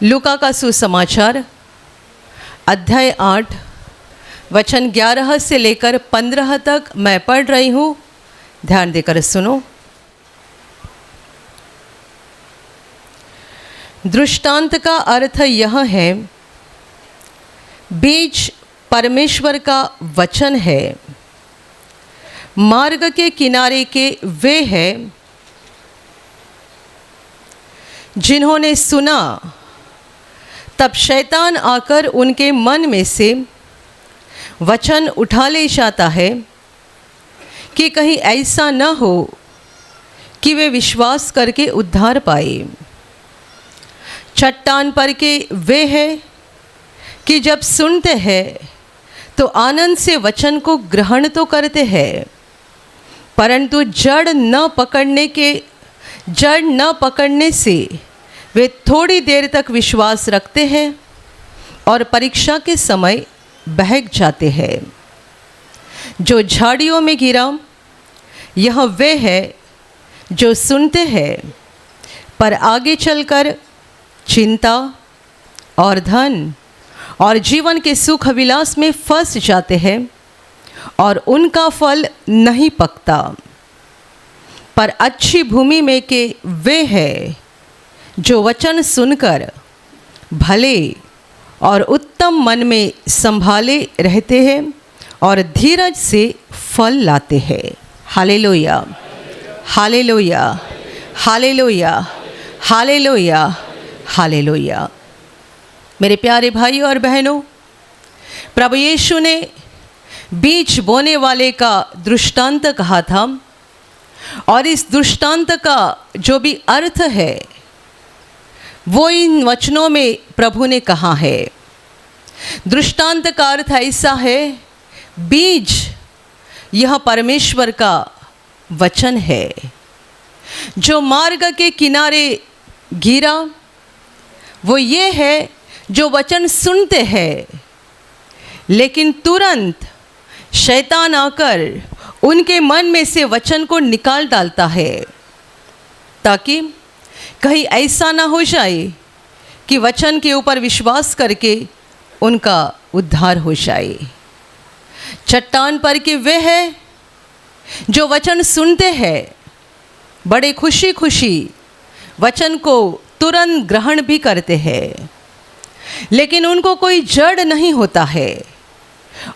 लूका का सुसमाचार अध्याय 8 वचन 11 से लेकर 15 तक मैं पढ़ रही हूँ। ध्यान देकर सुनो। दृष्टांत का अर्थ यह है, बीज परमेश्वर का वचन है। मार्ग के किनारे के वे हैं जिन्होंने सुना, तब शैतान आकर उनके मन में से वचन उठा ले जाता है कि कहीं ऐसा न हो कि वे विश्वास करके उद्धार पाए। चट्टान पर के वे हैं कि जब सुनते हैं तो आनंद से वचन को ग्रहण तो करते हैं, परंतु जड़ न पकड़ने से वे थोड़ी देर तक विश्वास रखते हैं और परीक्षा के समय बहक जाते हैं। जो झाड़ियों में गिरा, यह वे है जो सुनते हैं, पर आगे चलकर चिंता और धन और जीवन के सुख विलास में फंस जाते हैं और उनका फल नहीं पकता। पर अच्छी भूमि में के वे हैं जो वचन सुनकर भले और उत्तम मन में संभाले रहते हैं और धीरज से फल लाते हैं। Hallelujah, hallelujah, hallelujah, hallelujah, hallelujah. मेरे प्यारे भाई और बहनों, प्रभु यीशु ने बीज बोने वाले का दृष्टांत कहा था, और इस दृष्टांत का जो भी अर्थ है वो इन वचनों में प्रभु ने कहा है। दृष्टांत का अर्थ ऐसा है, बीज यह परमेश्वर का वचन है जो मार्ग के किनारे गिरा। वो ये है जो वचन सुनते हैं, लेकिन तुरंत शैतान आकर उनके मन में से वचन को निकाल डालता है, ताकि कहीं ऐसा ना हो जाए कि वचन के ऊपर विश्वास करके उनका उद्धार हो जाए। चट्टान पर के वे हैं जो वचन सुनते हैं, बड़े खुशी खुशी वचन को तुरंत ग्रहण भी करते हैं, लेकिन उनको कोई जड़ नहीं होता है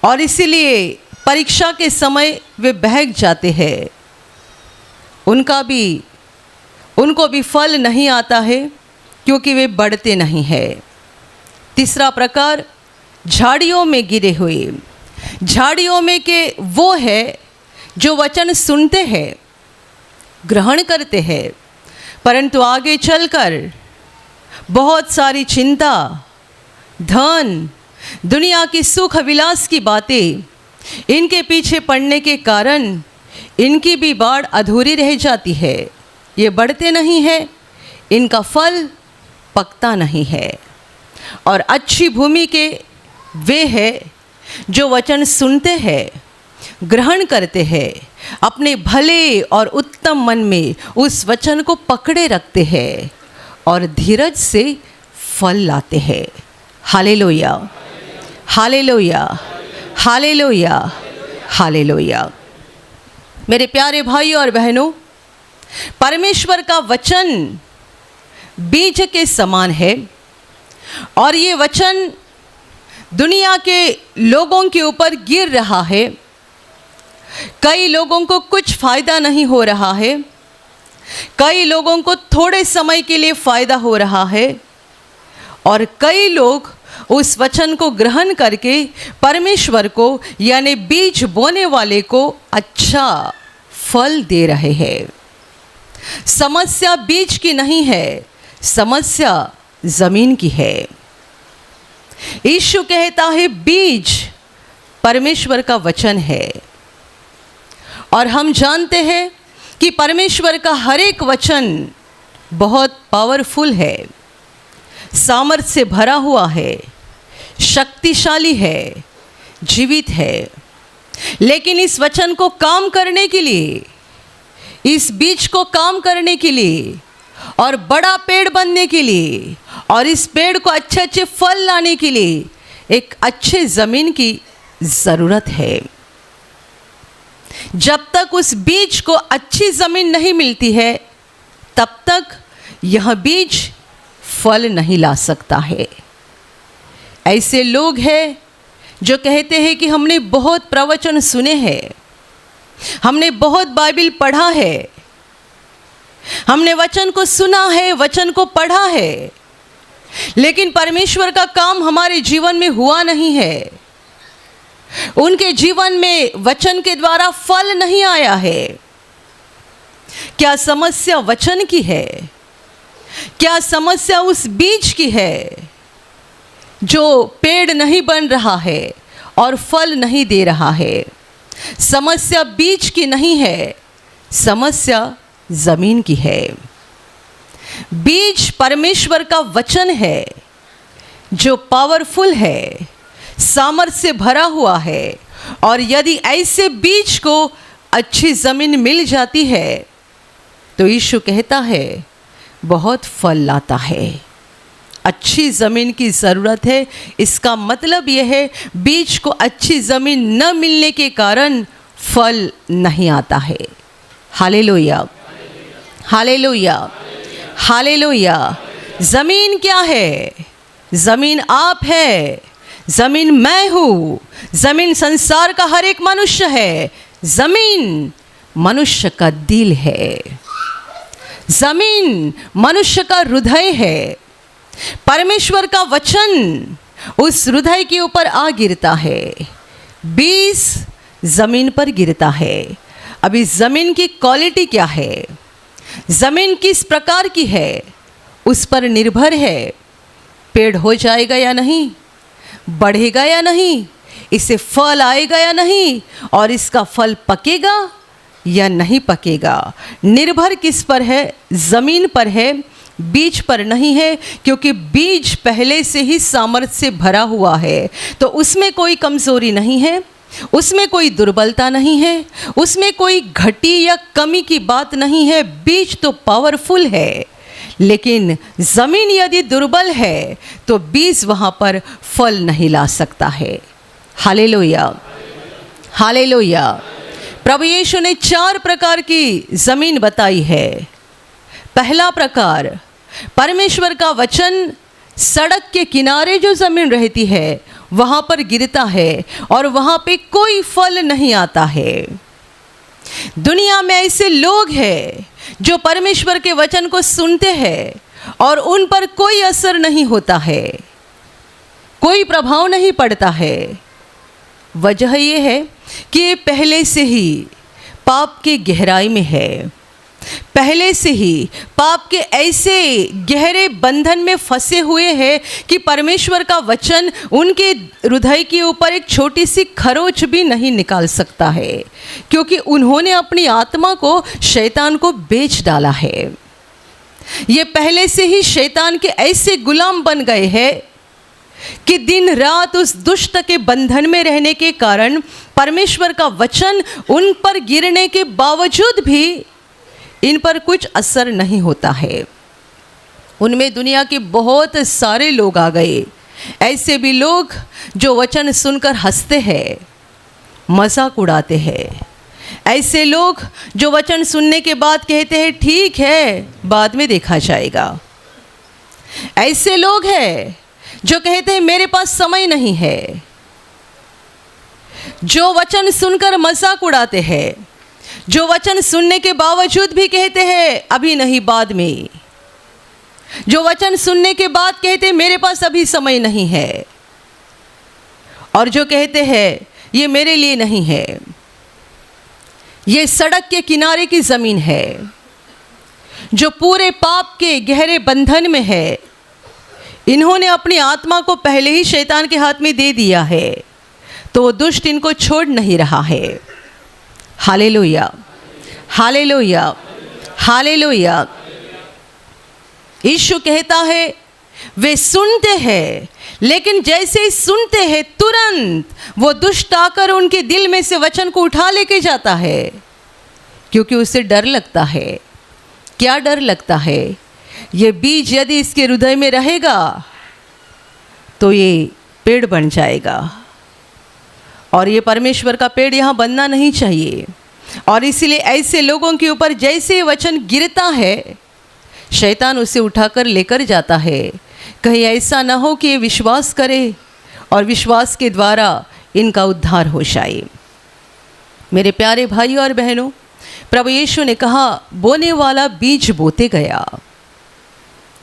और इसीलिए परीक्षा के समय वे बहक जाते हैं। उनको भी फल नहीं आता है क्योंकि वे बढ़ते नहीं हैं। तीसरा प्रकार, झाड़ियों में गिरे हुए। झाड़ियों में के वो है जो वचन सुनते हैं, ग्रहण करते हैं, परंतु आगे चलकर बहुत सारी चिंता, धन, दुनिया की सुख विलास की बातें इनके पीछे पड़ने के कारण इनकी भी बाढ़ अधूरी रह जाती है। ये बढ़ते नहीं है, इनका फल पकता नहीं है। और अच्छी भूमि के वे हैं जो वचन सुनते हैं, ग्रहण करते हैं, अपने भले और उत्तम मन में उस वचन को पकड़े रखते हैं और धीरज से फल लाते हैं। Hallelujah, hallelujah, hallelujah, hallelujah. मेरे प्यारे भाई और बहनों, परमेश्वर का वचन बीज के समान है और ये वचन दुनिया के लोगों के ऊपर गिर रहा है। कई लोगों को कुछ फ़ायदा नहीं हो रहा है, कई लोगों को थोड़े समय के लिए फ़ायदा हो रहा है, और कई लोग उस वचन को ग्रहण करके परमेश्वर को यानी बीज बोने वाले को अच्छा फल दे रहे हैं। समस्या बीज की नहीं है, समस्या ज़मीन की है। यीशु कहता है बीज परमेश्वर का वचन है, और हम जानते हैं कि परमेश्वर का हर एक वचन बहुत पावरफुल है, सामर्थ्य से भरा हुआ है, शक्तिशाली है, जीवित है। लेकिन इस वचन को काम करने के लिए, इस बीज को काम करने के लिए और बड़ा पेड़ बनने के लिए और इस पेड़ को अच्छे अच्छे फल लाने के लिए एक अच्छे ज़मीन की ज़रूरत है। जब तक उस बीज को अच्छी ज़मीन नहीं मिलती है तब तक यह बीज फल नहीं ला सकता है। ऐसे लोग हैं जो कहते हैं कि हमने बहुत प्रवचन सुने हैं, हमने बहुत बाइबल पढ़ा है, हमने वचन को सुना है, वचन को पढ़ा है, लेकिन परमेश्वर का काम हमारे जीवन में हुआ नहीं है। उनके जीवन में वचन के द्वारा फल नहीं आया है। क्या समस्या वचन की है? क्या समस्या उस बीज की है जो पेड़ नहीं बन रहा है और फल नहीं दे रहा है? समस्या बीज की नहीं है, समस्या जमीन की है। बीज परमेश्वर का वचन है जो पावरफुल है, सामर्थ्य से भरा हुआ है, और यदि ऐसे बीज को अच्छी ज़मीन मिल जाती है तो यीशु कहता है बहुत फल लाता है। अच्छी ज़मीन की ज़रूरत है। इसका मतलब यह है बीज को अच्छी ज़मीन न मिलने के कारण फल नहीं आता है। Hallelujah, hallelujah, hallelujah. ज़मीन क्या है? ज़मीन आप है, ज़मीन मैं हूँ, ज़मीन संसार का हर एक मनुष्य है, ज़मीन मनुष्य का दिल है, ज़मीन मनुष्य का हृदय है। परमेश्वर का वचन उस हृदय के ऊपर आ गिरता है, बीज ज़मीन पर गिरता है। अभी ज़मीन की क्वालिटी क्या है, ज़मीन किस प्रकार की है, उस पर निर्भर है पेड़ हो जाएगा या नहीं, बढ़ेगा या नहीं, इसे फल आएगा या नहीं, और इसका फल पकेगा या नहीं पकेगा। निर्भर किस पर है? ज़मीन पर है, बीज पर नहीं है, क्योंकि बीज पहले से ही सामर्थ्य से भरा हुआ है, तो उसमें कोई कमज़ोरी नहीं है, उसमें कोई दुर्बलता नहीं है, उसमें कोई घटी या कमी की बात नहीं है। बीज तो पावरफुल है, लेकिन ज़मीन यदि दुर्बल है तो बीज वहाँ पर फल नहीं ला सकता है। Hallelujah, hallelujah. प्रभु यीशु ने 4 प्रकार की ज़मीन बताई है। पहला प्रकार, परमेश्वर का वचन सड़क के किनारे जो ज़मीन रहती है वहाँ पर गिरता है और वहाँ पे कोई फल नहीं आता है। दुनिया में ऐसे लोग हैं जो परमेश्वर के वचन को सुनते हैं और उन पर कोई असर नहीं होता है, कोई प्रभाव नहीं पड़ता है। वजह यह है कि ये पहले से ही पाप की गहराई में है, पहले से ही पाप के ऐसे गहरे बंधन में फंसे हुए हैं कि परमेश्वर का वचन उनके हृदय के ऊपर एक छोटी सी खरोच भी नहीं निकाल सकता है, क्योंकि उन्होंने अपनी आत्मा को शैतान को बेच डाला है। ये पहले से ही शैतान के ऐसे गुलाम बन गए हैं कि दिन रात उस दुष्ट के बंधन में रहने के कारण परमेश्वर का वचन उन पर गिरने के बावजूद भी इन पर कुछ असर नहीं होता है। उनमें दुनिया के बहुत सारे लोग आ गए, ऐसे भी लोग जो वचन सुनकर हंसते हैं, मजाक उड़ाते हैं, ऐसे लोग जो वचन सुनने के बाद कहते हैं ठीक है बाद में देखा जाएगा, ऐसे लोग हैं जो कहते हैं मेरे पास समय नहीं है, जो वचन सुनकर मजाक उड़ाते हैं, जो वचन सुनने के बावजूद भी कहते हैं अभी नहीं बाद में, जो वचन सुनने के बाद कहते हैं मेरे पास अभी समय नहीं है, और जो कहते हैं ये मेरे लिए नहीं है। ये सड़क के किनारे की ज़मीन है जो पूरे पाप के गहरे बंधन में है। इन्होंने अपनी आत्मा को पहले ही शैतान के हाथ में दे दिया है, तो वो दुष्ट इनको छोड़ नहीं रहा है। Hallelujah, hallelujah, hallelujah. यीशु कहता है वे सुनते हैं, लेकिन जैसे ही सुनते हैं तुरंत वो दुष्ट आकर उनके दिल में से वचन को उठा लेके जाता है, क्योंकि उसे डर लगता है। क्या डर लगता है? ये बीज यदि इसके हृदय में रहेगा तो ये पेड़ बन जाएगा, और ये परमेश्वर का पेड़ यहाँ बनना नहीं चाहिए। और इसीलिए ऐसे लोगों के ऊपर जैसे वचन गिरता है, शैतान उसे उठाकर लेकर जाता है। कहीं ऐसा ना हो कि ये विश्वास करे और विश्वास के द्वारा इनका उद्धार हो जाए। मेरे प्यारे भाई और बहनों, प्रभु यीशु ने कहा, बोने वाला बीज बोते गया।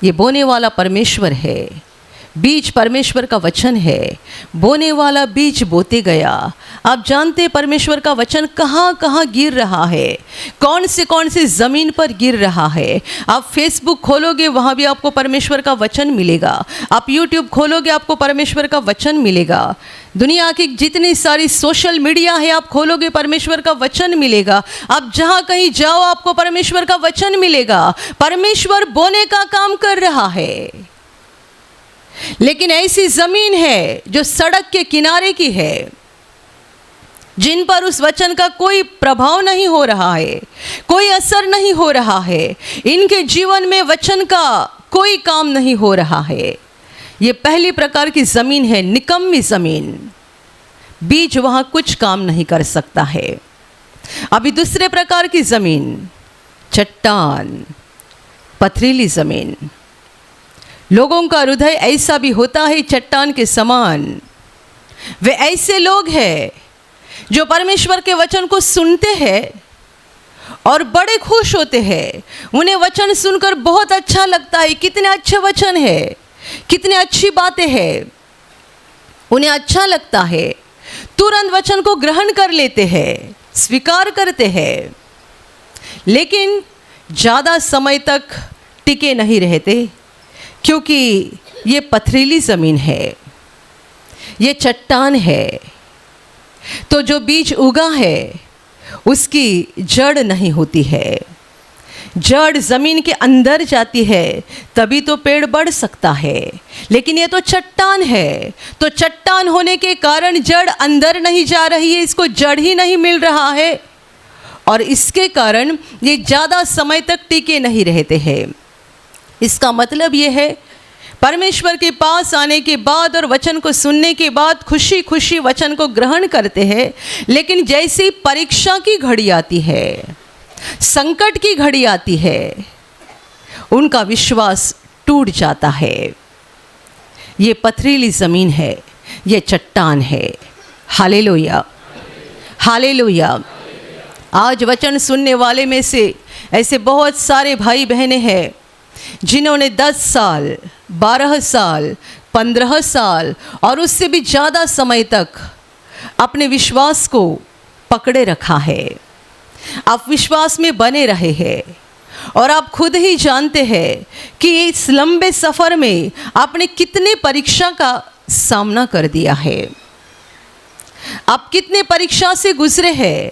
ये बोने वाला परमेश्वर है, बीज परमेश्वर का वचन है। बोने वाला बीज बोते गया। आप जानते हैं परमेश्वर का वचन कहाँ कहाँ गिर रहा है, कौन से ज़मीन पर गिर रहा है। आप फेसबुक खोलोगे वहाँ भी आपको परमेश्वर का वचन मिलेगा, आप यूट्यूब खोलोगे आपको परमेश्वर का वचन मिलेगा, दुनिया की जितनी सारी सोशल मीडिया है आप खोलोगे परमेश्वर का वचन मिलेगा। आप जहाँ कहीं जाओ आपको परमेश्वर का वचन मिलेगा। परमेश्वर बोने का काम कर रहा है। लेकिन ऐसी ज़मीन है जो सड़क के किनारे की है, जिन पर उस वचन का कोई प्रभाव नहीं हो रहा है, कोई असर नहीं हो रहा है, इनके जीवन में वचन का कोई काम नहीं हो रहा है। ये पहली प्रकार की ज़मीन है, निकम्मी ज़मीन। बीज वहाँ कुछ काम नहीं कर सकता है। अभी दूसरे प्रकार की ज़मीन, चट्टान, पथरीली ज़मीन। लोगों का हृदय ऐसा भी होता है चट्टान के समान। वे ऐसे लोग हैं जो परमेश्वर के वचन को सुनते हैं और बड़े खुश होते हैं। उन्हें वचन सुनकर बहुत अच्छा लगता है, कितने अच्छे वचन है, कितने अच्छी बातें हैं, उन्हें अच्छा लगता है। तुरंत वचन को ग्रहण कर लेते हैं, स्वीकार करते हैं, लेकिन ज़्यादा समय तक टिके नहीं रहते, क्योंकि ये पथरीली ज़मीन है, ये चट्टान है। तो जो बीज उगा है उसकी जड़ नहीं होती है। जड़ ज़मीन के अंदर जाती है तभी तो पेड़ बढ़ सकता है, लेकिन ये तो चट्टान है। तो चट्टान होने के कारण जड़ अंदर नहीं जा रही है, इसको जड़ ही नहीं मिल रहा है, और इसके कारण ये ज़्यादा समय तक टिके नहीं रहते हैं। इसका मतलब ये है, परमेश्वर के पास आने के बाद और वचन को सुनने के बाद खुशी खुशी वचन को ग्रहण करते हैं, लेकिन जैसे ही परीक्षा की घड़ी आती है, संकट की घड़ी आती है, उनका विश्वास टूट जाता है। ये पथरीली ज़मीन है, ये चट्टान है। Hallelujah, hallelujah. आज वचन सुनने वाले में से ऐसे बहुत सारे भाई बहनें हैं जिन्होंने 10 साल, 12 साल, 15 साल और उससे भी ज़्यादा समय तक अपने विश्वास को पकड़े रखा है। आप विश्वास में बने रहे हैं और आप खुद ही जानते हैं कि इस लंबे सफ़र में आपने कितने परीक्षा का सामना कर दिया है, आप कितने परीक्षा से गुजरे हैं।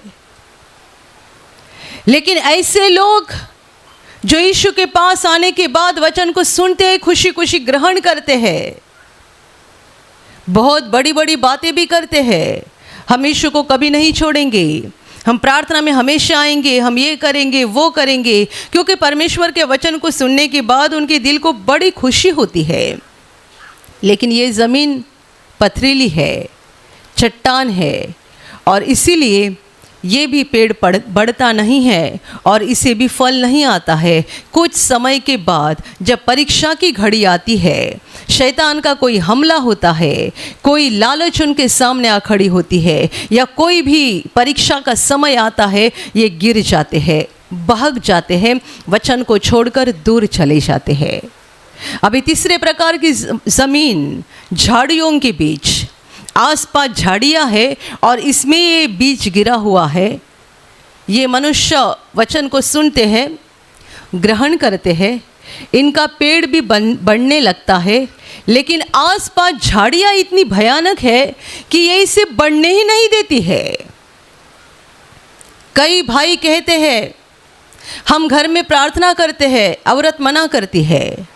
लेकिन ऐसे लोग जो यीशु के पास आने के बाद वचन को सुनते हैं, खुशी खुशी ग्रहण करते हैं, बहुत बड़ी बड़ी बातें भी करते हैं, हम यीशु को कभी नहीं छोड़ेंगे, हम प्रार्थना में हमेशा आएंगे, हम ये करेंगे वो करेंगे, क्योंकि परमेश्वर के वचन को सुनने के बाद उनके दिल को बड़ी खुशी होती है। लेकिन ये ज़मीन पथरीली है, चट्टान है, और इसीलिए ये भी पेड़ बढ़ता नहीं है और इसे भी फल नहीं आता है। कुछ समय के बाद जब परीक्षा की घड़ी आती है, शैतान का कोई हमला होता है, कोई लालच उनके सामने आ खड़ी होती है, या कोई भी परीक्षा का समय आता है, ये गिर जाते हैं, बहक जाते हैं, वचन को छोड़कर दूर चले जाते हैं। अभी तीसरे प्रकार की ज़मीन, झाड़ियों के बीच, आसपास झाड़ियाँ है और इसमें ये बीज गिरा हुआ है। ये मनुष्य वचन को सुनते हैं, ग्रहण करते हैं, इनका पेड़ भी बढ़ने लगता है, लेकिन आसपास झाड़ियाँ इतनी भयानक है कि ये इसे बढ़ने ही नहीं देती है। कई भाई कहते हैं हम घर में प्रार्थना करते हैं, औरत मना करती है,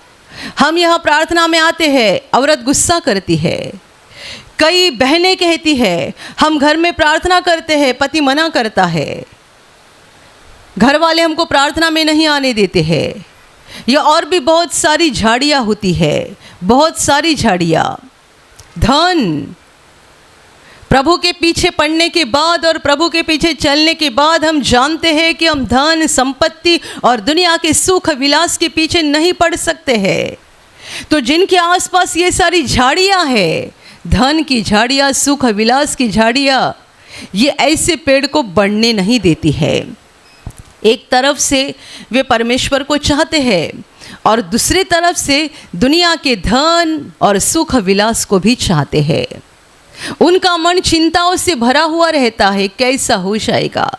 हम यहाँ प्रार्थना में आते हैं, औरत गुस्सा करती है। कई बहनें कहती है हम घर में प्रार्थना करते हैं, पति मना करता है, घर वाले हमको प्रार्थना में नहीं आने देते हैं। या और भी बहुत सारी झाड़ियाँ होती है, बहुत सारी झाड़ियाँ। धन, प्रभु के पीछे पड़ने के बाद और प्रभु के पीछे चलने के बाद हम जानते हैं कि हम धन, संपत्ति और दुनिया के सुख विलास के पीछे नहीं पड़ सकते हैं। तो जिनके आसपास ये सारी झाड़ियाँ हैं, धन की झाड़ियाँ, सुख विलास की झाड़ियाँ, ये ऐसे पेड़ को बढ़ने नहीं देती है। एक तरफ से वे परमेश्वर को चाहते हैं और दूसरी तरफ से दुनिया के धन और सुख विलास को भी चाहते हैं। उनका मन चिंताओं से भरा हुआ रहता है, कैसा हो जाएगा,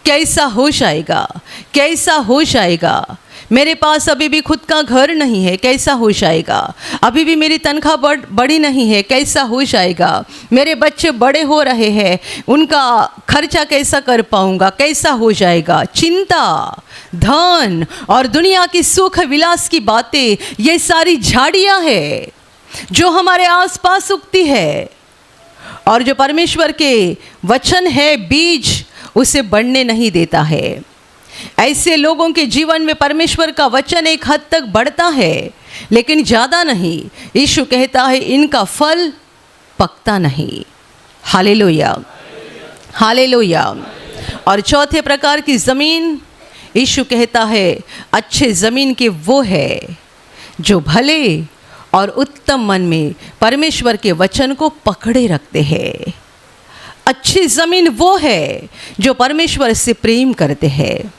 कैसा हो जाएगा, कैसा हो जाएगा। मेरे पास अभी भी खुद का घर नहीं है, कैसा हो जाएगा। अभी भी मेरी तनख्वाह बड़ी नहीं है, कैसा हो जाएगा। मेरे बच्चे बड़े हो रहे हैं, उनका खर्चा कैसा कर पाऊंगा, कैसा हो जाएगा। चिंता, धन और दुनिया की सुख विलास की बातें, ये सारी झाड़ियाँ हैं जो हमारे आसपास उगती है, और जो परमेश्वर के वचन है बीज, उसे बढ़ने नहीं देता है। ऐसे लोगों के जीवन में परमेश्वर का वचन एक हद तक बढ़ता है, लेकिन ज़्यादा नहीं। यीशु कहता है इनका फल पकता नहीं। Hallelujah, hallelujah. और चौथे प्रकार की ज़मीन, यीशु कहता है अच्छे ज़मीन के वो है जो भले और उत्तम मन में परमेश्वर के वचन को पकड़े रखते हैं। अच्छी ज़मीन वो है जो परमेश्वर से प्रेम करते हैं।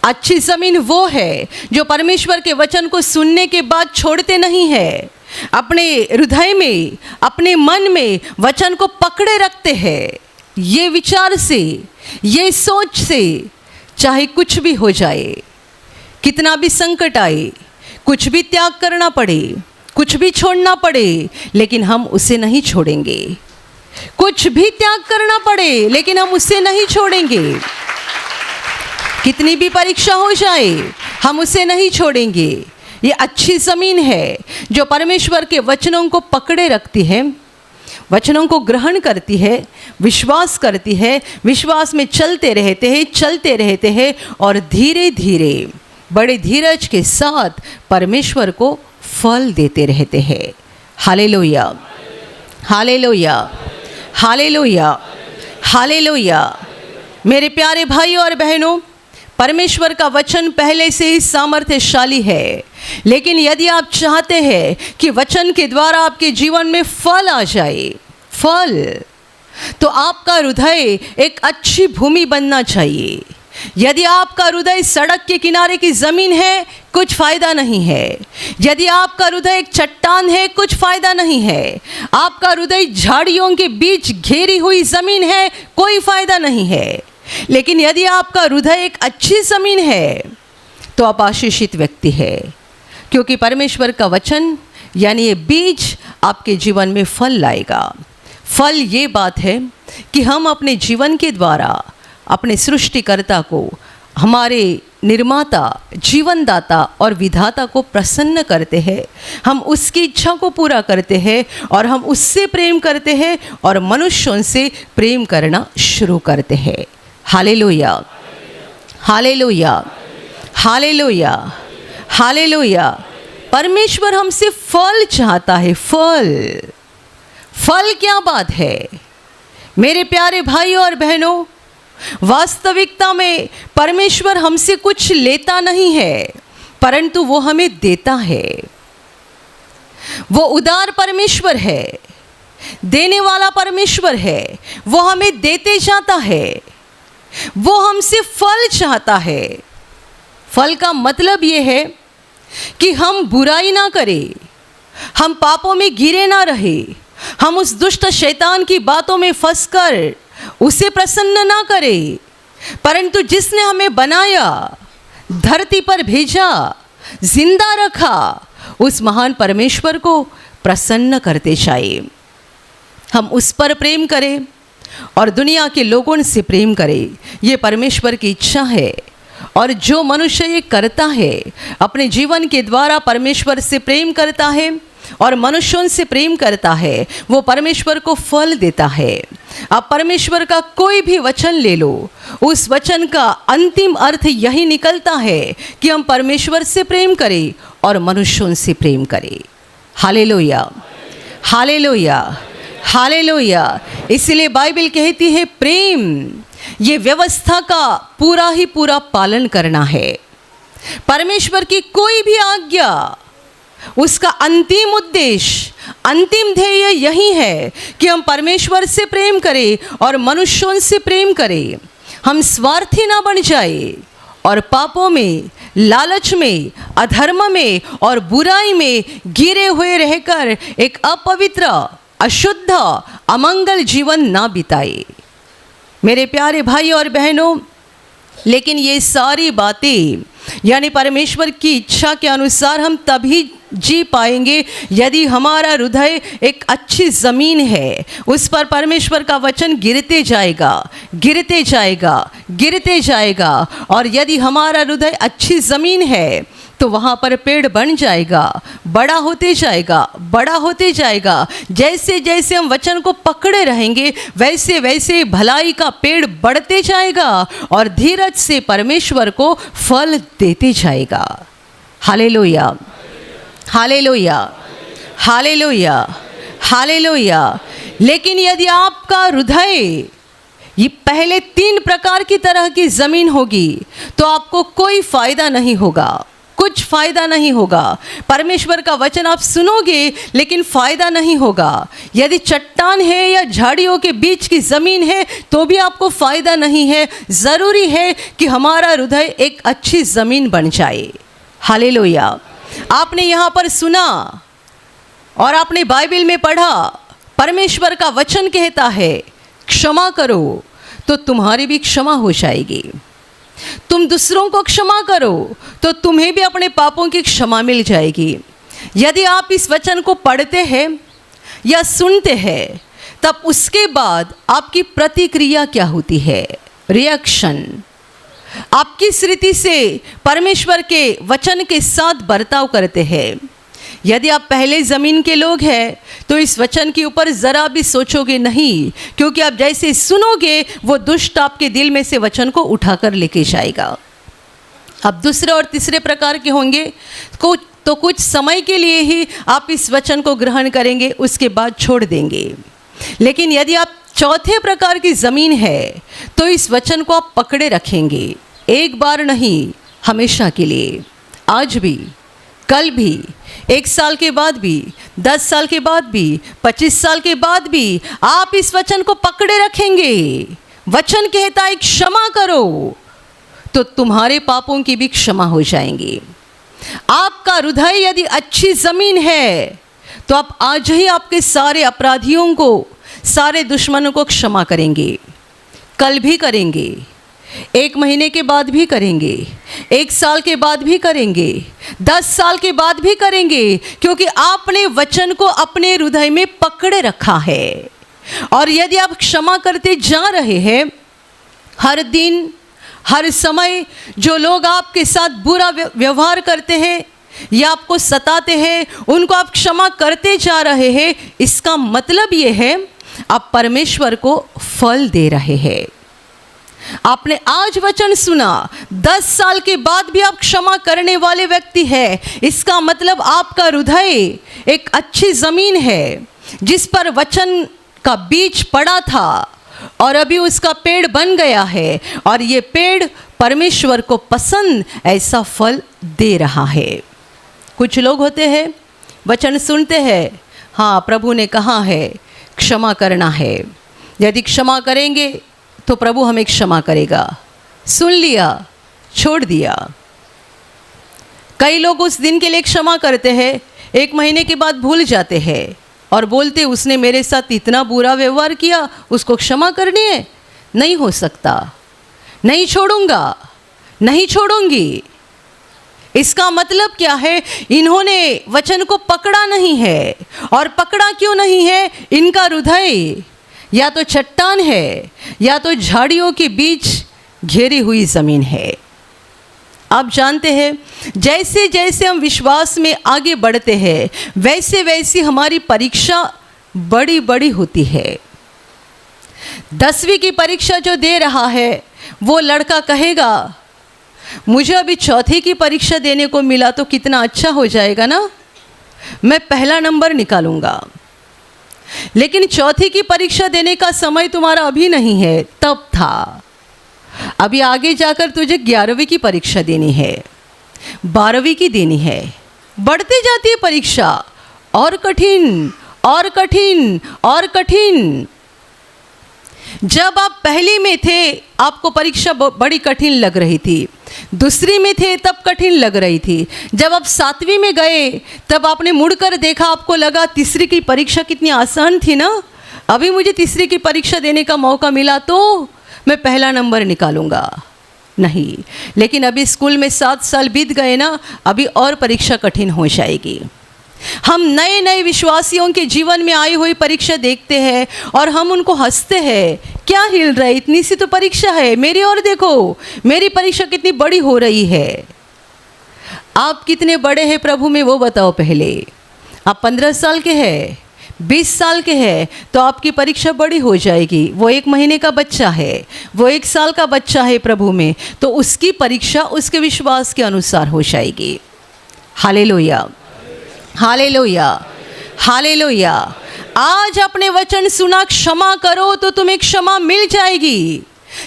अच्छी ज़मीन वो है जो परमेश्वर के वचन को सुनने के बाद छोड़ते नहीं है, अपने हृदय में, अपने मन में वचन को पकड़े रखते हैं। ये विचार से, ये सोच से, चाहे कुछ भी हो जाए, कितना भी संकट आए, कुछ भी त्याग करना पड़े, कुछ भी छोड़ना पड़े, लेकिन हम उसे नहीं छोड़ेंगे। कुछ भी त्याग करना पड़े, लेकिन हम उसे नहीं छोड़ेंगे। कितनी भी परीक्षा हो जाए, हम उसे नहीं छोड़ेंगे। ये अच्छी ज़मीन है जो परमेश्वर के वचनों को पकड़े रखती है, वचनों को ग्रहण करती है, विश्वास करती है, विश्वास में चलते रहते हैं और धीरे धीरे बड़े धीरज के साथ परमेश्वर को फल देते रहते हैं। Hallelujah, hallelujah, hallelujah, hallelujah. मेरे प्यारे भाइयों और बहनों, परमेश्वर का वचन पहले से ही सामर्थ्यशाली है, लेकिन यदि आप चाहते हैं कि वचन के द्वारा आपके जीवन में फल आ जाए, फल, तो आपका हृदय एक अच्छी भूमि बनना चाहिए। यदि आपका हृदय सड़क के किनारे की ज़मीन है, कुछ फ़ायदा नहीं है। यदि आपका हृदय एक चट्टान है, कुछ फ़ायदा नहीं है। आपका हृदय झाड़ियों के बीच घेरी हुई ज़मीन है, कोई फ़ायदा नहीं है। लेकिन यदि आपका हृदय एक अच्छी ज़मीन है, तो आप आशीषित व्यक्ति है, क्योंकि परमेश्वर का वचन यानी ये बीज आपके जीवन में फल लाएगा। फल ये बात है कि हम अपने जीवन के द्वारा अपने सृष्टिकर्ता को, हमारे निर्माता, जीवनदाता और विधाता को प्रसन्न करते हैं। हम उसकी इच्छा को पूरा करते हैं और हम उससे प्रेम करते हैं और मनुष्यों से प्रेम करना शुरू करते हैं। Hallelujah, hallelujah, hallelujah, hallelujah. परमेश्वर हमसे फल चाहता है। फल, फल क्या बात है मेरे प्यारे भाइयों और बहनों। वास्तविकता में परमेश्वर हमसे कुछ लेता नहीं है, परंतु वो हमें देता है। वो उदार परमेश्वर है, देने वाला परमेश्वर है। वो हमें देते जाता है। वो हमसे फल चाहता है। फल का मतलब ये है कि हम बुराई ना करें, हम पापों में गिरे ना रहे, हम उस दुष्ट शैतान की बातों में फंसकर उसे प्रसन्न ना करें, परंतु जिसने हमें बनाया, धरती पर भेजा, जिंदा रखा, उस महान परमेश्वर को प्रसन्न करते जाए। हम उस पर प्रेम करें और दुनिया के लोगों से प्रेम करें, ये परमेश्वर की इच्छा है। और जो मनुष्य ये करता है, अपने जीवन के द्वारा परमेश्वर से प्रेम करता है और मनुष्यों से प्रेम करता है वो परमेश्वर को फल देता है। अब परमेश्वर का कोई भी वचन ले लो, उस वचन का अंतिम अर्थ यही निकलता है कि हम परमेश्वर से प्रेम करें और मनुष्यों से प्रेम करें। Hallelujah, hallelujah, hallelujah. इसलिए बाइबल कहती है प्रेम ये व्यवस्था का पूरा ही पूरा पालन करना है। परमेश्वर की कोई भी आज्ञा, उसका अंतिम उद्देश्य, अंतिम ध्येय यही है कि हम परमेश्वर से प्रेम करें और मनुष्यों से प्रेम करें। हम स्वार्थी ना बन जाए और पापों में, लालच में, अधर्म में और बुराई में गिरे हुए रहकर एक अपवित्र, अशुद्ध, अमंगल जीवन ना बिताए। मेरे प्यारे भाई और बहनों, लेकिन ये सारी बातें यानी परमेश्वर की इच्छा के अनुसार हम तभी जी पाएंगे यदि हमारा हृदय एक अच्छी ज़मीन है, उस पर परमेश्वर का वचन गिरते जाएगा, गिरते जाएगा, गिरते जाएगा। और यदि हमारा हृदय अच्छी ज़मीन है तो वहाँ पर पेड़ बन जाएगा, बड़ा होते जाएगा, बड़ा होते जाएगा। जैसे जैसे हम वचन को पकड़े रहेंगे वैसे वैसे भलाई का पेड़ बढ़ते जाएगा और धीरज से परमेश्वर को फल देते जाएगा। Hallelujah, hallelujah, hallelujah, hallelujah. लेकिन यदि आपका हृदय ये पहले 3 प्रकार की तरह की ज़मीन होगी तो आपको कोई फ़ायदा नहीं होगा, कुछ फ़ायदा नहीं होगा। परमेश्वर का वचन आप सुनोगे लेकिन फ़ायदा नहीं होगा। यदि चट्टान है या झाड़ियों के बीच की ज़मीन है तो भी आपको फ़ायदा नहीं है। ज़रूरी है कि हमारा हृदय एक अच्छी ज़मीन बन जाए। हालेलुया। आपने यहाँ पर सुना और आपने बाइबल में पढ़ा, परमेश्वर का वचन कहता है क्षमा करो तो तुम्हारी भी क्षमा हो जाएगी। तुम दूसरों को क्षमा करो तो तुम्हें भी अपने पापों की क्षमा मिल जाएगी। यदि आप इस वचन को पढ़ते हैं या सुनते हैं तब उसके बाद आपकी प्रतिक्रिया क्या होती है, रिएक्शन। आप किस रीति से परमेश्वर के वचन के साथ बर्ताव करते हैं। यदि आप पहले ज़मीन के लोग हैं तो इस वचन के ऊपर ज़रा भी सोचोगे नहीं, क्योंकि आप जैसे सुनोगे वो दुष्ट आपके दिल में से वचन को उठाकर लेके जाएगा। अब दूसरे और तीसरे प्रकार के होंगे तो कुछ समय के लिए ही आप इस वचन को ग्रहण करेंगे, उसके बाद छोड़ देंगे। लेकिन यदि आप चौथे प्रकार की ज़मीन है तो इस वचन को आप पकड़े रखेंगे, एक बार नहीं, हमेशा के लिए। आज भी, कल भी, 1 साल के बाद भी, 10 साल के बाद भी, 25 साल के बाद भी आप इस वचन को पकड़े रखेंगे। वचन कहता है क्षमा करो तो तुम्हारे पापों की भी क्षमा हो जाएंगी। आपका हृदय यदि अच्छी ज़मीन है तो आप आज ही आपके सारे अपराधियों को, सारे दुश्मनों को क्षमा करेंगे। कल भी करेंगे, 1 महीने के बाद भी करेंगे, 1 साल के बाद भी करेंगे, 10 साल के बाद भी करेंगे, क्योंकि आपने वचन को अपने हृदय में पकड़े रखा है। और यदि आप क्षमा करते जा रहे हैं, हर दिन, हर समय जो लोग आपके साथ बुरा व्यवहार करते हैं या आपको सताते हैं, उनको आप क्षमा करते जा रहे हैं, इसका मतलब ये है आप परमेश्वर को फल दे रहे हैं। आपने आज वचन सुना, 10 साल के बाद भी आप क्षमा करने वाले व्यक्ति हैं, इसका मतलब आपका हृदय एक अच्छी ज़मीन है जिस पर वचन का बीज पड़ा था और अभी उसका पेड़ बन गया है और ये पेड़ परमेश्वर को पसंद ऐसा फल दे रहा है। कुछ लोग होते हैं, वचन सुनते हैं, हाँ प्रभु ने कहा है क्षमा करना है, यदि क्षमा करेंगे तो प्रभु हमें क्षमा करेगा। सुन लिया, छोड़ दिया। कई लोग उस दिन के लिए क्षमा करते हैं, 1 महीने के बाद भूल जाते हैं और बोलते उसने मेरे साथ इतना बुरा व्यवहार किया, उसको क्षमा करनी है। नहीं हो सकता, नहीं छोड़ूंगा, नहीं छोड़ूंगी। इसका मतलब क्या है, इन्होंने वचन को पकड़ा नहीं है। और पकड़ा क्यों नहीं है, इनका हृदय या तो चट्टान है या तो झाड़ियों के बीच घेरी हुई ज़मीन है। आप जानते हैं जैसे जैसे हम विश्वास में आगे बढ़ते हैं वैसे वैसे हमारी परीक्षा बड़ी बड़ी होती है। 10वीं की परीक्षा जो दे रहा है वो लड़का कहेगा मुझे अभी चौथी की परीक्षा देने को मिला तो कितना अच्छा हो जाएगा ना, मैं पहला नंबर निकालूंगा। लेकिन चौथी की परीक्षा देने का समय तुम्हारा अभी नहीं है, तब था। अभी आगे जाकर तुझे 11वीं की परीक्षा देनी है, 12वीं की देनी है। बढ़ती जाती है परीक्षा, और कठिन और कठिन और कठिन। जब आप पहली में थे आपको परीक्षा बड़ी कठिन लग रही थी, दूसरी में थे तब कठिन लग रही थी। जब आप 7वीं में गए तब आपने मुड़कर देखा, आपको लगा तीसरी की परीक्षा कितनी आसान थी ना, अभी मुझे तीसरी की परीक्षा देने का मौका मिला तो मैं पहला नंबर निकालूंगा। नहीं, लेकिन अभी स्कूल में 7 साल बीत गए ना, अभी और परीक्षा कठिन हो जाएगी। हम नए नए विश्वासियों के जीवन में आई हुई परीक्षा देखते हैं और हम उनको हंसते हैं, क्या हिल रहा है, इतनी सी तो परीक्षा है, मेरी और देखो मेरी परीक्षा कितनी बड़ी हो रही है। आप कितने बड़े हैं प्रभु में वो बताओ पहले। आप 15 साल के हैं, 20 साल के हैं तो आपकी परीक्षा बड़ी हो जाएगी। वो 1 महीने का बच्चा है, वो 1 साल का बच्चा है प्रभु में, तो उसकी परीक्षा उसके विश्वास के अनुसार हो जाएगी। Hallelujah, hallelujah, hallelujah. आज अपने वचन सुना, क्षमा करो तो तुम्हें क्षमा मिल जाएगी।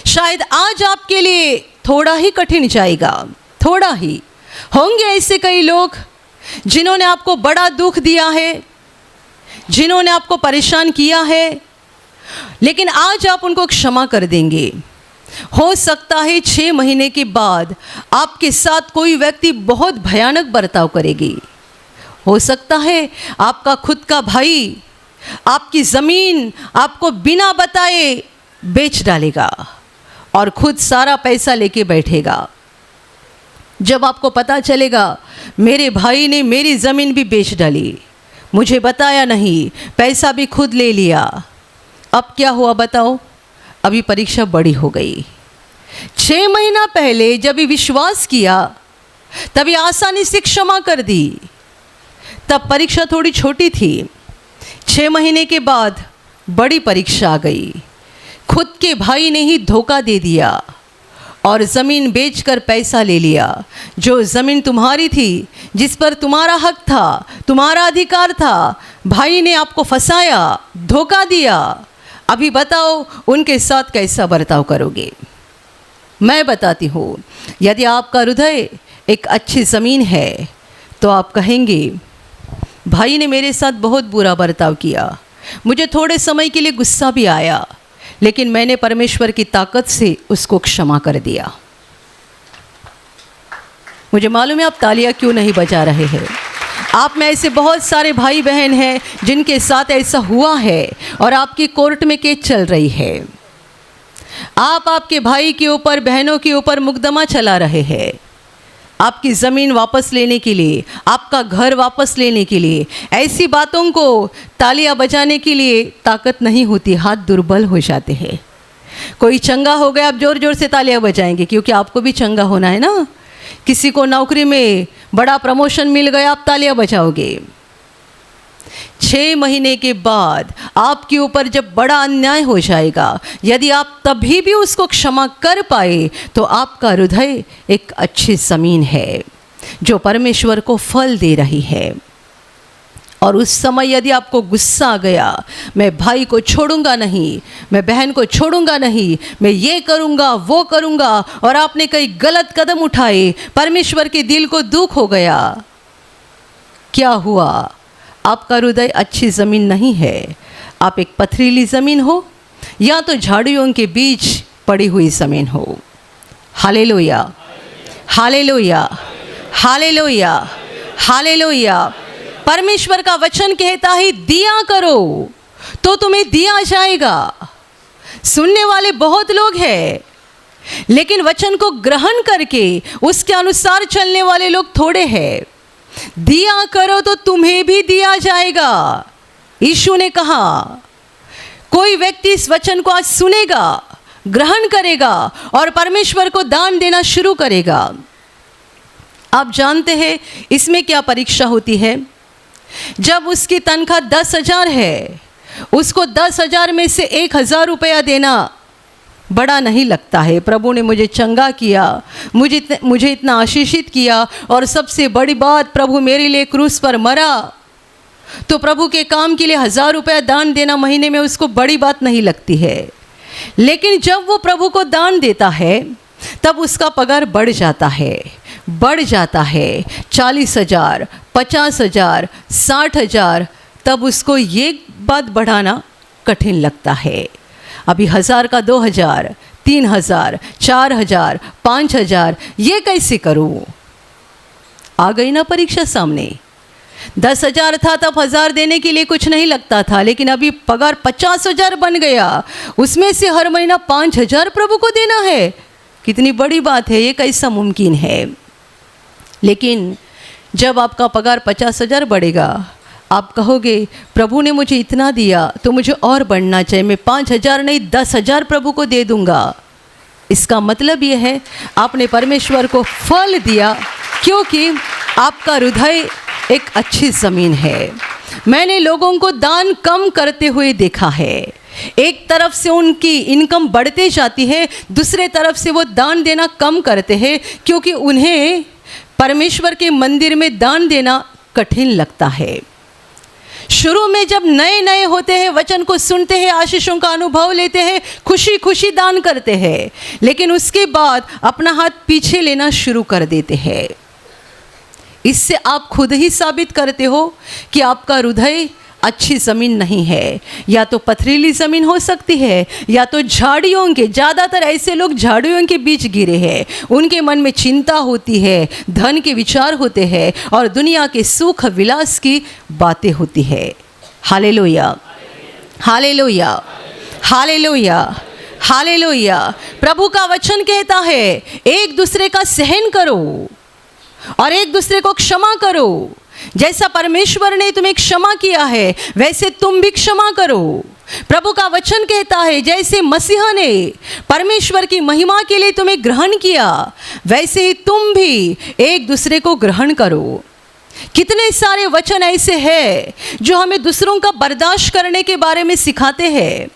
शायद आज आपके लिए थोड़ा ही कठिन जाएगा, थोड़ा ही। होंगे ऐसे कई लोग जिन्होंने आपको बड़ा दुख दिया है, जिन्होंने आपको परेशान किया है, लेकिन आज आप उनको क्षमा कर देंगे। हो सकता है 6 महीने के बाद आपके साथ कोई व्यक्ति बहुत भयानक बर्ताव करेगी। हो सकता है आपका खुद का भाई आपकी ज़मीन आपको बिना बताए बेच डालेगा और खुद सारा पैसा लेके बैठेगा। जब आपको पता चलेगा मेरे भाई ने मेरी ज़मीन भी बेच डाली, मुझे बताया नहीं, पैसा भी खुद ले लिया, अब क्या हुआ बताओ? अभी परीक्षा बड़ी हो गई। 6 महीना पहले जब भी विश्वास किया तभी आसानी से क्षमा कर दी, तब परीक्षा थोड़ी छोटी थी। 6 महीने के बाद बड़ी परीक्षा आ गई। खुद के भाई ने ही धोखा दे दिया और ज़मीन बेचकर पैसा ले लिया। जो ज़मीन तुम्हारी थी, जिस पर तुम्हारा हक था, तुम्हारा अधिकार था, भाई ने आपको फंसाया, धोखा दिया। अभी बताओ उनके साथ कैसा बर्ताव करोगे? मैं बताती हूँ, यदि आपका हृदय एक अच्छी ज़मीन है तो आप कहेंगे भाई ने मेरे साथ बहुत बुरा बर्ताव किया, मुझे थोड़े समय के लिए गुस्सा भी आया, लेकिन मैंने परमेश्वर की ताकत से उसको क्षमा कर दिया। मुझे मालूम है आप तालियां क्यों नहीं बजा रहे हैं। आप में ऐसे बहुत सारे भाई बहन हैं जिनके साथ ऐसा हुआ है और आपकी कोर्ट में केस चल रही है। आप आपके भाई के ऊपर, बहनों के ऊपर मुकदमा चला रहे हैं, आपकी ज़मीन वापस लेने के लिए, आपका घर वापस लेने के लिए। ऐसी बातों को तालियां बजाने के लिए ताकत नहीं होती, हाथ दुर्बल हो जाते हैं। कोई चंगा हो गया, आप ज़ोर ज़ोर से तालियां बजाएंगे क्योंकि आपको भी चंगा होना है ना। किसी को नौकरी में बड़ा प्रमोशन मिल गया, आप तालियां बजाओगे। 6 महीने के बाद आपके ऊपर जब बड़ा अन्याय हो जाएगा, यदि आप तभी भी उसको क्षमा कर पाए तो आपका हृदय एक अच्छी ज़मीन है जो परमेश्वर को फल दे रही है। और उस समय यदि आपको गुस्सा आ गया, मैं भाई को छोड़ूंगा नहीं, मैं बहन को छोड़ूंगा नहीं, मैं ये करूंगा वो करूंगा, और आपने कई गलत कदम उठाए, परमेश्वर के दिल को दुख हो गया, क्या हुआ? आपका हृदय अच्छी ज़मीन नहीं है, आप एक पथरीली ज़मीन हो या तो झाड़ियों के बीच पड़ी हुई ज़मीन हो। Hallelujah, hallelujah, hallelujah, hallelujah. परमेश्वर का वचन कहता है दिया करो तो तुम्हें दिया जाएगा। सुनने वाले बहुत लोग हैं, लेकिन वचन को ग्रहण करके उसके अनुसार चलने वाले लोग थोड़े हैं। दिया करो तो तुम्हें भी दिया जाएगा। यीशु ने कहा, कोई व्यक्ति इस वचन को आज सुनेगा, ग्रहण करेगा और परमेश्वर को दान देना शुरू करेगा। आप जानते हैं इसमें क्या परीक्षा होती है? जब उसकी तनख्वाह 10,000 है, उसको 10,000 में से 1,000 रुपया देना बड़ा नहीं लगता है। प्रभु ने मुझे चंगा किया, मुझे इतना आशीषित किया, और सबसे बड़ी बात, प्रभु मेरे लिए क्रूस पर मरा, तो प्रभु के काम के लिए 1,000 रुपया दान देना महीने में उसको बड़ी बात नहीं लगती है। लेकिन जब वो प्रभु को दान देता है तब उसका पगार बढ़ जाता है, 40,000, 50,000, 60,000, तब उसको ये बात बढ़ाना कठिन लगता है। अभी 1,000 का 2,000, 3,000, 4,000, 5,000, ये कैसे करूँ? आ गई ना परीक्षा सामने। 10,000 था तब 1,000 देने के लिए कुछ नहीं लगता था, लेकिन अभी पगार 50,000 बन गया, उसमें से हर महीना 5,000 प्रभु को देना है। कितनी बड़ी बात है, ये कैसा मुमकिन है? लेकिन जब आपका पगार 50,000 बढ़ेगा, आप कहोगे प्रभु ने मुझे इतना दिया तो मुझे और बढ़ना चाहिए, मैं 5,000 नहीं 10,000 प्रभु को दे दूंगा। इसका मतलब ये है आपने परमेश्वर को फल दिया, क्योंकि आपका हृदय एक अच्छी ज़मीन है। मैंने लोगों को दान कम करते हुए देखा है। एक तरफ से उनकी इनकम बढ़ते जाती है, दूसरे तरफ से वो दान देना कम करते हैं, क्योंकि उन्हें परमेश्वर के मंदिर में दान देना कठिन लगता है। शुरू में जब नए नए होते हैं, वचन को सुनते हैं, आशीषों का अनुभव लेते हैं, खुशी खुशी दान करते हैं, लेकिन उसके बाद अपना हाथ पीछे लेना शुरू कर देते हैं। इससे आप खुद ही साबित करते हो कि आपका हृदय अच्छी ज़मीन नहीं है। या तो पथरीली ज़मीन हो सकती है, या तो झाड़ियों के, ज़्यादातर ऐसे लोग झाड़ियों के बीच गिरे हैं। उनके मन में चिंता होती है, धन के विचार होते हैं, और दुनिया के सुख विलास की बातें होती है। Hallelujah, hallelujah, hallelujah, hallelujah. प्रभु का वचन कहता है एक दूसरे का सहन करो और एक दूसरे को क्षमा करो। जैसा परमेश्वर ने तुम्हें क्षमा किया है, वैसे तुम भी क्षमा करो। प्रभु का वचन कहता है जैसे मसीहा ने परमेश्वर की महिमा के लिए तुम्हें ग्रहण किया, वैसे ही तुम भी एक दूसरे को ग्रहण करो। कितने सारे वचन ऐसे हैं जो हमें दूसरों का बर्दाश्त करने के बारे में सिखाते हैं,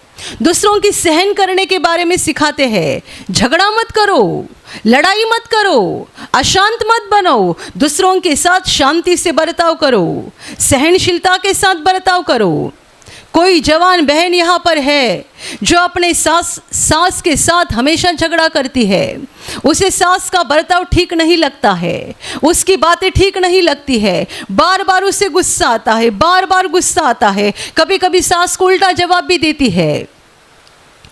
दूसरों की सहन करने के बारे में सिखाते हैं। झगड़ा मत करो, लड़ाई मत करो, अशांत मत बनो, दूसरों के साथ शांति से बर्ताव करो, सहनशीलता के साथ बर्ताव करो। कोई जवान बहन यहाँ पर है जो अपने सास के साथ हमेशा झगड़ा करती है। उसे सास का बर्ताव ठीक नहीं लगता है, उसकी बातें ठीक नहीं लगती है, बार बार उसे गुस्सा आता है, बार बार गुस्सा आता है, कभी कभी सास को उल्टा जवाब भी देती है।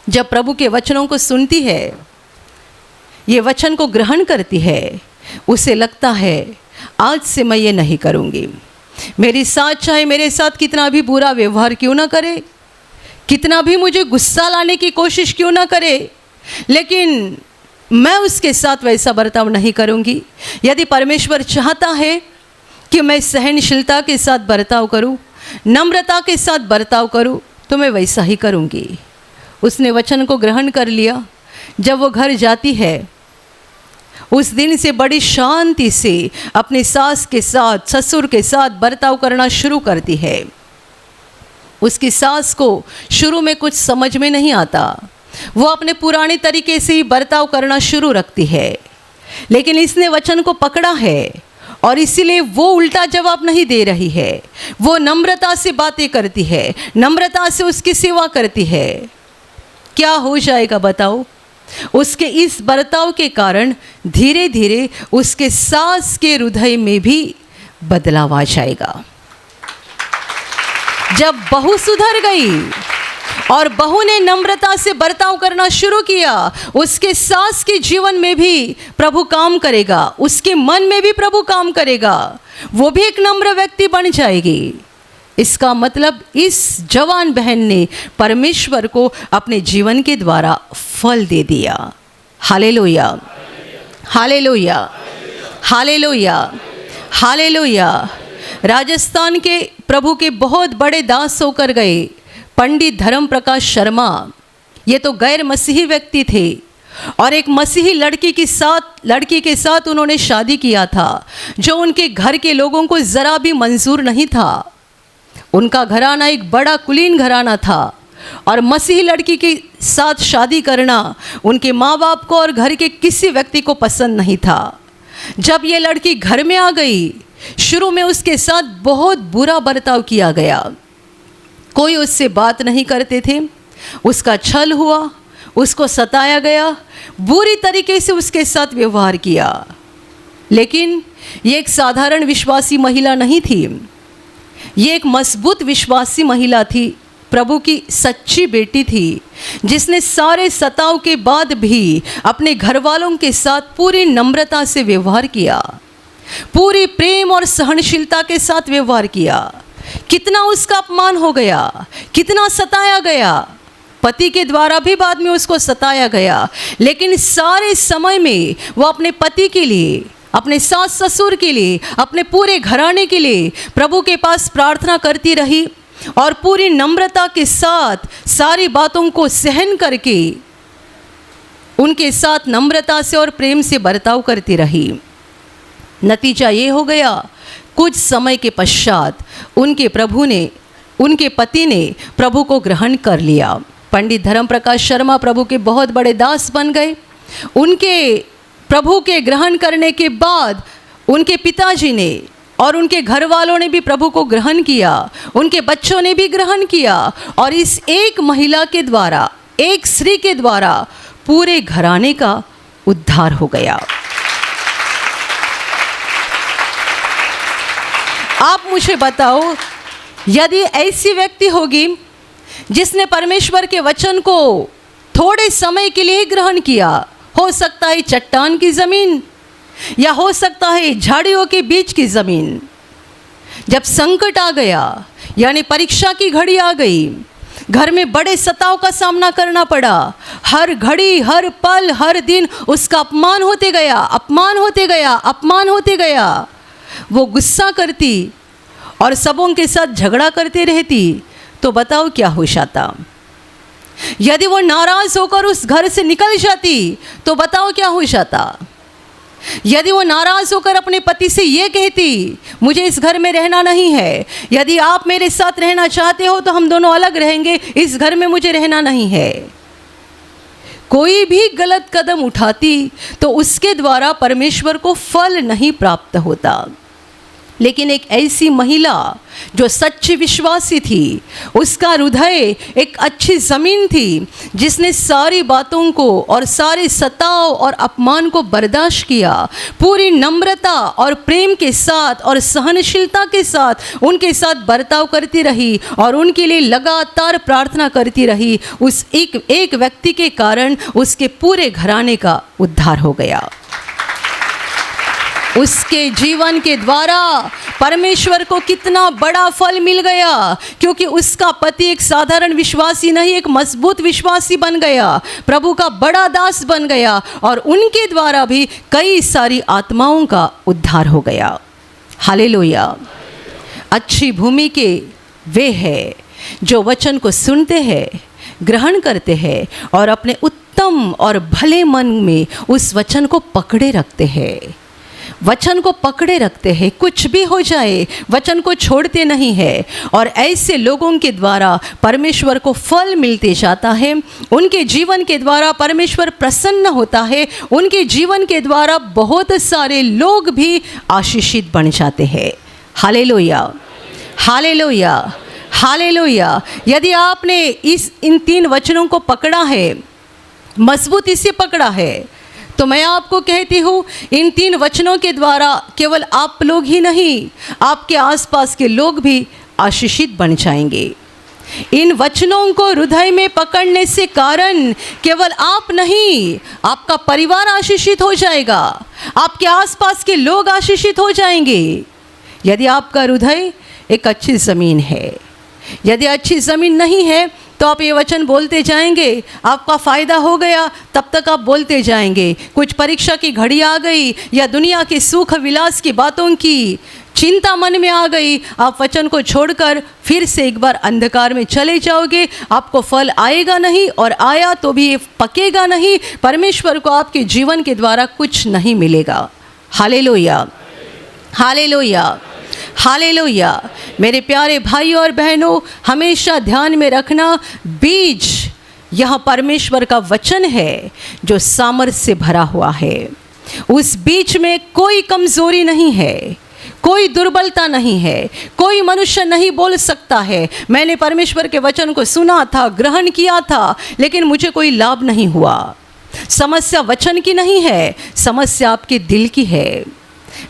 जब प्रभु के वचनों को सुनती है, ये वचन को ग्रहण करती है, उसे लगता है आज से मैं ये नहीं करूँगी। मेरी सास चाहे मेरे साथ कितना भी बुरा व्यवहार क्यों ना करे, कितना भी मुझे गुस्सा लाने की कोशिश क्यों ना करे, लेकिन मैं उसके साथ वैसा बर्ताव नहीं करूँगी। यदि परमेश्वर चाहता है कि मैं सहनशीलता के साथ बर्ताव करूँ, नम्रता के साथ बर्ताव करूँ, तो मैं वैसा ही करूँगी। उसने वचन को ग्रहण कर लिया। जब वो घर जाती है, उस दिन से बड़ी शांति से अपनी सास के साथ, ससुर के साथ बर्ताव करना शुरू करती है। उसकी सास को शुरू में कुछ समझ में नहीं आता, वो अपने पुराने तरीके से ही बर्ताव करना शुरू रखती है, लेकिन इसने वचन को पकड़ा है और इसीलिए वो उल्टा जवाब नहीं दे रही है। वो नम्रता से बातें करती है, नम्रता से उसकी सेवा करती है। क्या हो जाएगा बताओ? उसके इस बर्ताव के कारण धीरे धीरे उसके सास के हृदय में भी बदलाव आ जाएगा। जब बहू सुधर गई और बहू ने नम्रता से बर्ताव करना शुरू किया, उसके सास के जीवन में भी प्रभु काम करेगा, उसके मन में भी प्रभु काम करेगा, वो भी एक नम्र व्यक्ति बन जाएगी। इसका मतलब इस जवान बहन ने परमेश्वर को अपने जीवन के द्वारा फल दे दिया। Hallelujah, hallelujah, hallelujah, hallelujah. Rajasthan के प्रभु के बहुत बड़े दास होकर गए पंडित धर्म प्रकाश शर्मा। ये तो गैर मसीही व्यक्ति थे और एक मसीही लड़की के साथ उन्होंने शादी किया था, जो उनके घर के लोगों को ज़रा भी मंजूर नहीं था। उनका घराना एक बड़ा कुलीन घराना था और मसीही लड़की के साथ शादी करना उनके माँ बाप को और घर के किसी व्यक्ति को पसंद नहीं था। जब ये लड़की घर में आ गई, शुरू में उसके साथ बहुत बुरा बर्ताव किया गया। कोई उससे बात नहीं करते थे, उसका छल हुआ, उसको सताया गया, बुरी तरीके से उसके साथ व्यवहार किया। लेकिन ये एक साधारण विश्वासी महिला नहीं थी, ये एक मजबूत विश्वासी महिला थी, प्रभु की सच्ची बेटी थी, जिसने सारे सताव के बाद भी अपने घर वालों के साथ पूरी नम्रता से व्यवहार किया, पूरी प्रेम और सहनशीलता के साथ व्यवहार किया। कितना उसका अपमान हो गया, कितना सताया गया, पति के द्वारा भी बाद में उसको सताया गया, लेकिन सारे समय में वो अपने पति के लिए, अपने सास ससुर के लिए, अपने पूरे घराने के लिए प्रभु के पास प्रार्थना करती रही और पूरी नम्रता के साथ सारी बातों को सहन करके उनके साथ नम्रता से और प्रेम से बर्ताव करती रही। नतीजा ये हो गया, कुछ समय के पश्चात उनके पति ने प्रभु को ग्रहण कर लिया। पंडित धर्म प्रकाश शर्मा प्रभु के बहुत बड़े दास बन गए। उनके प्रभु के ग्रहण करने के बाद उनके पिताजी ने और उनके घर वालों ने भी प्रभु को ग्रहण किया, उनके बच्चों ने भी ग्रहण किया और इस एक महिला के द्वारा, एक स्त्री के द्वारा पूरे घराने का उद्धार हो गया। आप मुझे बताओ, यदि ऐसी व्यक्ति होगी जिसने परमेश्वर के वचन को थोड़े समय के लिए ग्रहण किया, हो सकता है चट्टान की ज़मीन या हो सकता है झाड़ियों के बीच की ज़मीन, जब संकट आ गया यानी परीक्षा की घड़ी आ गई, घर में बड़े सताव का सामना करना पड़ा, हर घड़ी, हर पल, हर दिन उसका अपमान होते गया, अपमान होते गया, अपमान होते गया, वो गुस्सा करती और सबों के साथ झगड़ा करते रहती, तो बताओ क्या हो जाता। यदि वो नाराज होकर उस घर से निकल जाती तो बताओ क्या हो जाता। यदि वो नाराज होकर अपने पति से ये कहती, मुझे इस घर में रहना नहीं है, यदि आप मेरे साथ रहना चाहते हो तो हम दोनों अलग रहेंगे, इस घर में मुझे रहना नहीं है, कोई भी गलत कदम उठाती तो उसके द्वारा परमेश्वर को फल नहीं प्राप्त होता। लेकिन एक ऐसी महिला जो सच्ची विश्वासी थी, उसका हृदय एक अच्छी ज़मीन थी, जिसने सारी बातों को और सारे सताव और अपमान को बर्दाश्त किया, पूरी नम्रता और प्रेम के साथ और सहनशीलता के साथ उनके साथ बर्ताव करती रही और उनके लिए लगातार प्रार्थना करती रही। उस एक व्यक्ति के कारण उसके पूरे घराने का उद्धार हो गया। उसके जीवन के द्वारा परमेश्वर को कितना बड़ा फल मिल गया, क्योंकि उसका पति एक साधारण विश्वासी नहीं, एक मजबूत विश्वासी बन गया, प्रभु का बड़ा दास बन गया और उनके द्वारा भी कई सारी आत्माओं का उद्धार हो गया। हालेलुया। अच्छी भूमि के वे हैं जो वचन को सुनते हैं, ग्रहण करते हैं और अपने उत्तम और भले मन में उस वचन को पकड़े रखते हैं, वचन को पकड़े रखते हैं, कुछ भी हो जाए वचन को छोड़ते नहीं है। और ऐसे लोगों के द्वारा परमेश्वर को फल मिलते जाता है, उनके जीवन के द्वारा परमेश्वर प्रसन्न होता है, उनके जीवन के द्वारा बहुत सारे लोग भी आशीषित बन जाते हैं। Hallelujah, hallelujah, hallelujah. यदि आपने इन 3 वचनों को पकड़ा है, मजबूती से पकड़ा है, तो मैं आपको कहती हूँ, इन 3 वचनों के द्वारा केवल आप लोग ही नहीं, आपके आसपास के लोग भी आशीषित बन जाएंगे। इन वचनों को हृदय में पकड़ने से कारण केवल आप नहीं, आपका परिवार आशीषित हो जाएगा, आपके आसपास के लोग आशीषित हो जाएंगे। यदि आपका हृदय एक अच्छी ज़मीन है, यदि अच्छी ज़मीन नहीं है तो आप ये वचन बोलते जाएंगे, आपका फ़ायदा हो गया तब तक आप बोलते जाएंगे। कुछ परीक्षा की घड़ी आ गई या दुनिया के सुख विलास की बातों की चिंता मन में आ गई, आप वचन को छोड़कर फिर से एक बार अंधकार में चले जाओगे, आपको फल आएगा नहीं, और आया तो भी पकेगा नहीं। परमेश्वर को आपके जीवन के द्वारा कुछ नहीं मिलेगा। Hallelujah, hallelujah, hallelujah. मेरे प्यारे भाइयों और बहनों, हमेशा ध्यान में रखना, बीज यह परमेश्वर का वचन है जो सामर्थ्य से भरा हुआ है। उस बीज में कोई कमजोरी नहीं है, कोई दुर्बलता नहीं है। कोई मनुष्य नहीं बोल सकता है मैंने परमेश्वर के वचन को सुना था, ग्रहण किया था, लेकिन मुझे कोई लाभ नहीं हुआ। समस्या वचन की नहीं है, समस्या आपके दिल की है।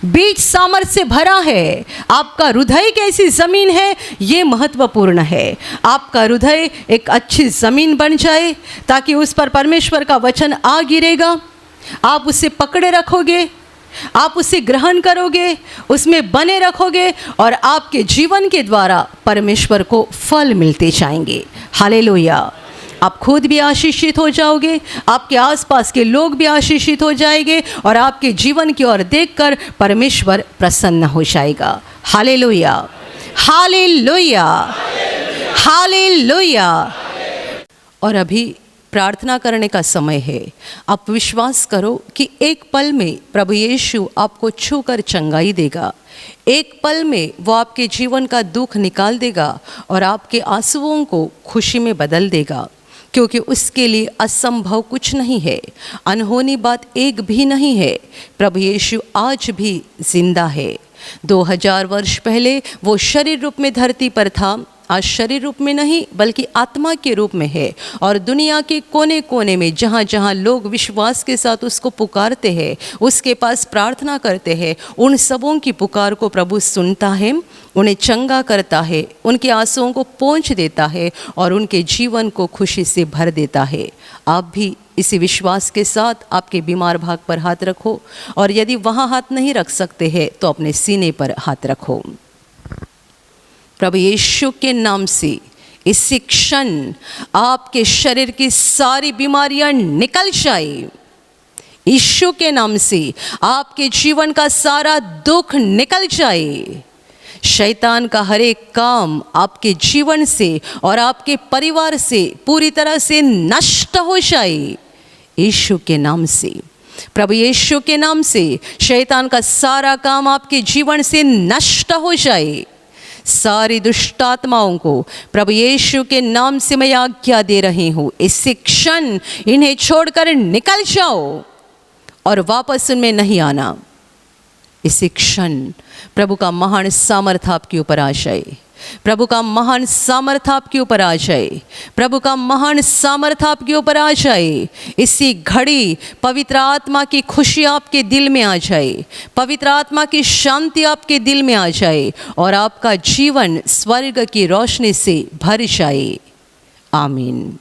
बीज सामर्थ्य से भरा है। आपका हृदय कैसी जमीन है, ये महत्वपूर्ण है। आपका हृदय एक अच्छी जमीन बन जाए ताकि उस पर परमेश्वर का वचन आ गिरेगा, आप उसे पकड़े रखोगे, आप उसे ग्रहण करोगे, उसमें बने रखोगे, और आपके जीवन के द्वारा परमेश्वर को फल मिलते जाएंगे। हालेलुया। आप खुद भी आशीषित हो जाओगे, आपके आसपास के लोग भी आशीषित हो जाएंगे, और आपके जीवन की ओर देखकर परमेश्वर प्रसन्न हो जाएगा। Hallelujah, hallelujah, hallelujah. और अभी प्रार्थना करने का समय है। आप विश्वास करो कि एक पल में प्रभु यीशु आपको छूकर चंगाई देगा। एक पल में वो आपके जीवन का दुख निकाल देगा और आपके आंसुओं को खुशी में बदल देगा, क्योंकि उसके लिए असंभव कुछ नहीं है, अनहोनी बात एक भी नहीं है। प्रभु यीशु आज भी जिंदा है। 2000 वर्ष पहले वो शरीर रूप में धरती पर था, आज शरीर रूप में नहीं बल्कि आत्मा के रूप में है, और दुनिया के कोने कोने में जहाँ जहाँ लोग विश्वास के साथ उसको पुकारते हैं, उसके पास प्रार्थना करते हैं, उन सबों की पुकार को प्रभु सुनता है, उन्हें चंगा करता है, उनके आंसुओं को पोंछ देता है और उनके जीवन को खुशी से भर देता है। आप भी इसी विश्वास के साथ आपके बीमार भाग पर हाथ रखो, और यदि वहाँ हाथ नहीं रख सकते हैं तो अपने सीने पर हाथ रखो। प्रभु यीशु के नाम से इसी क्षण आपके शरीर की सारी बीमारियां निकल जाए। यीशु के नाम से आपके जीवन का सारा दुख निकल जाए। शैतान का हर एक काम आपके जीवन से और आपके परिवार से पूरी तरह से नष्ट हो जाए। यीशु के नाम से, प्रभु यीशु के नाम से शैतान का सारा काम आपके जीवन से नष्ट हो जाए। सारी दुष्ट आत्माओं को प्रभु यीशु के नाम से मैं आज्ञा दे रही हूँ, इसी क्षण इन्हें छोड़कर निकल जाओ और वापस उनमें नहीं आना। इसी क्षण प्रभु का महान सामर्थ्य आपके ऊपर आ जाए, प्रभु का महान सामर्थ्य आपके ऊपर आ जाए, प्रभु का महान सामर्थ्य आपके ऊपर आ जाए। इसी घड़ी पवित्र आत्मा की खुशी आपके दिल में आ जाए, पवित्र आत्मा की शांति आपके दिल में आ जाए, और आपका जीवन स्वर्ग की रोशनी से भर जाए। आमीन।